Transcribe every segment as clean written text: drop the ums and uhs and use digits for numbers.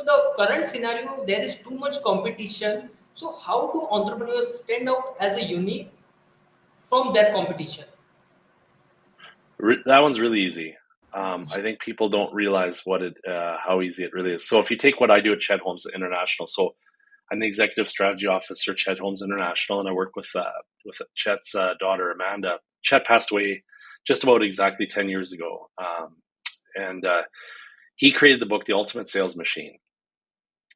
the current scenario, there is too much competition. So how do entrepreneurs stand out as a unique from their competition? That one's really easy. I think people don't realize how easy it really is. So if you take what I do at Chet Holmes International, so I'm the executive strategy officer at Chet Holmes International, and I work with Chet's daughter Amanda. Chet passed away just about exactly 10 years ago, and he created the book, The Ultimate Sales Machine.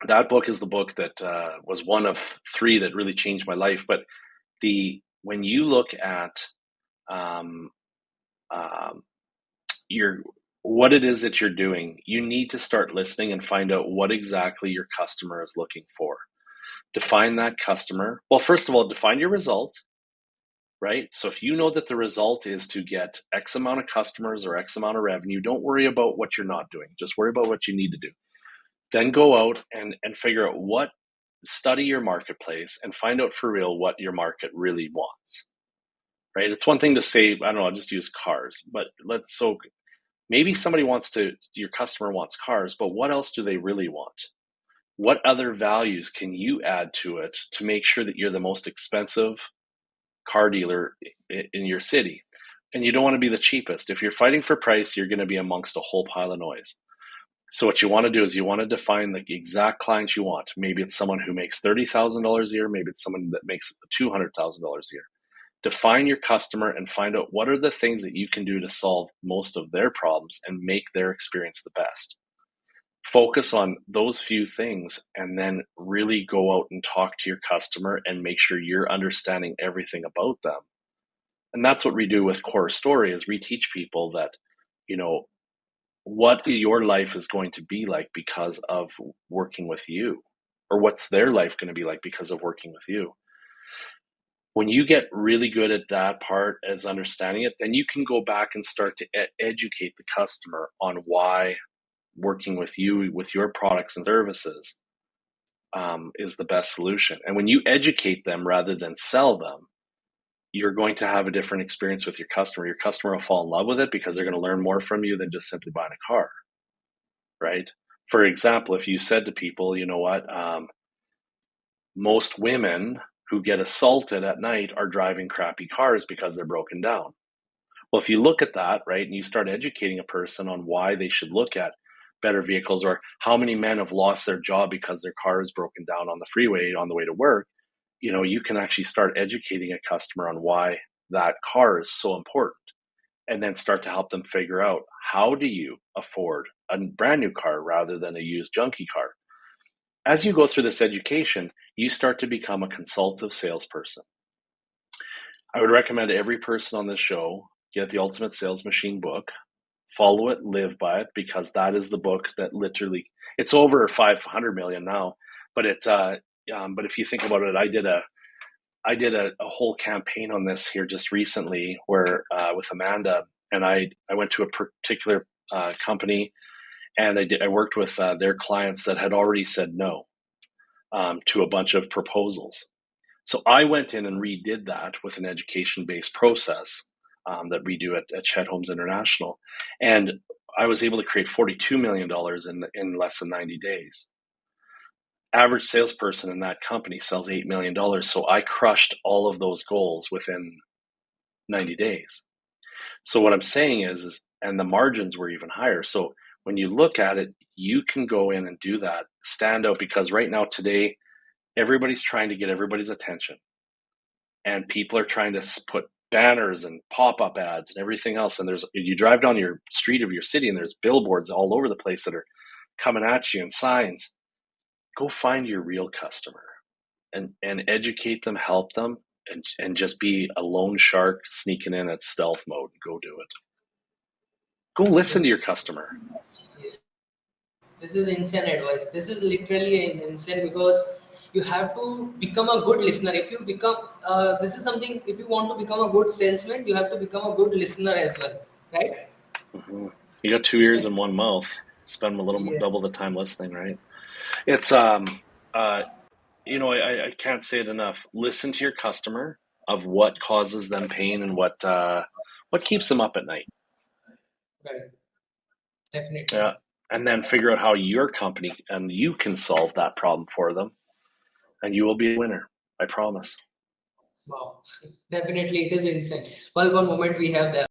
That book is the book that was one of three that really changed my life. But when you look at um, um, what it is that you're doing, you need to start listening and find out what exactly your customer is looking for. Define that customer. Well, first of all, define your result, right? So if you know that the result is to get X amount of customers or X amount of revenue, don't worry about what you're not doing. Just worry about what you need to do. Then go out and figure out study your marketplace and find out for real what your market really wants, right? It's one thing to say, I don't know, I'll just use cars, but maybe your customer wants cars, but what else do they really want? What other values can you add to it to make sure that you're the most expensive car dealer in your city? And you don't want to be the cheapest. If you're fighting for price, you're going to be amongst a whole pile of noise. So what you want to do is you want to define the exact client you want. Maybe it's someone who makes $30,000 a year. Maybe it's someone that makes $200,000 a year. Define your customer and find out what are the things that you can do to solve most of their problems and make their experience the best. Focus on those few things and then really go out and talk to your customer and make sure you're understanding everything about them. And that's what we do with Core Story is we teach people that, what your life is going to be like because of working with you, or what's their life going to be like because of working with you. When you get really good at that part as understanding it, then you can go back and start to educate the customer on why working with you, with your products and services, is the best solution. And when you educate them rather than sell them, you're going to have a different experience with your customer. Your customer will fall in love with it because they're going to learn more from you than just simply buying a car, right? For example, if you said to people, you know what, most women who get assaulted at night are driving crappy cars because they're broken down. Well, if you look at that, right, and you start educating a person on why they should look at better vehicles, or how many men have lost their job because their car is broken down on the freeway on the way to work, you can actually start educating a customer on why that car is so important, and then start to help them figure out, how do you afford a brand new car rather than a used junky car? As you go through this education, you start to become a consultative salesperson. I would recommend every person on this show get the Ultimate Sales Machine book, follow it, live by it, because that is the book that literally, it's over 500 million now, but but if you think about it, I did a whole campaign on this here just recently, where with Amanda, and I went to a particular company, and I worked with their clients that had already said no to a bunch of proposals. So I went in and redid that with an education-based process that we do at Chet Holmes International, and I was able to create $42 million in less than 90 days. Average salesperson in that company sells $8 million. So I crushed all of those goals within 90 days. So what I'm saying is, and the margins were even higher. So when you look at it, you can go in and do that, stand out, because right now, today, everybody's trying to get everybody's attention. And people are trying to put banners and pop-up ads and everything else. And you drive down your street of your city and there's billboards all over the place that are coming at you, and signs. Go find your real customer and educate them, help them, and just be a lone shark sneaking in at stealth mode. Go do it. Go listen This, to your customer. this is insane advice. This is literally insane, because you have to become a good listener. If you become, this is something, if you want to become a good salesman, you have to become a good listener as well, right? Mm-hmm. You got two ears So, and one mouth. Spend a little yeah. double the time listening, right? It's uh I can't say it enough. Listen to your customer, of what causes them pain and what keeps them up at night. Right. Definitely. Yeah. and then figure out how your company and you can solve that problem for them, and you will be a winner. I promise. Wow, definitely it is insane. Well, one moment we have that.